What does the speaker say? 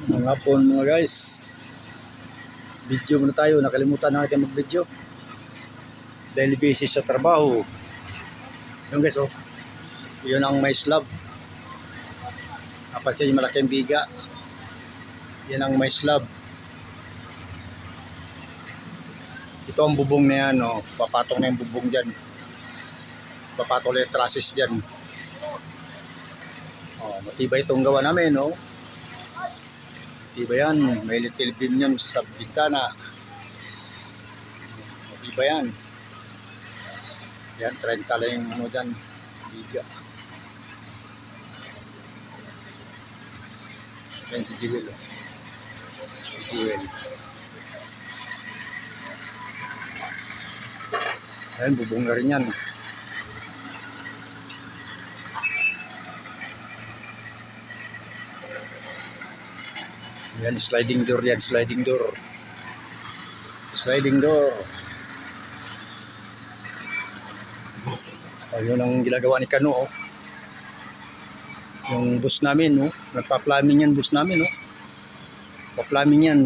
Mga hapon mga guys, video muna tayo. Nakalimutan na natin mag video dahil busy sa trabaho. Yung guys, oh, yun ang may slab. Napansin yung malaking biga, yan ang may slab. Ito ang bubong na yan, oh. Papatong na yung bubong dyan, papatong na yung trusses dyan. Oh, matibay itong gawa namin, oh. Matibay yan, may little beam yan sa bintana. Matibay yan. Yan, 30 lang yung ano dyan, biga. Yan si Jewel, oh. Si Jewel. Ayan, bubong na rin yan. Yan, sliding door yan, sliding door. Sliding door. Ayun ang ginagawa ni Kano, oh. Yung bus namin, oh. Nagpa-plumbing yan bus namin, oh. Pa-plumbing yan.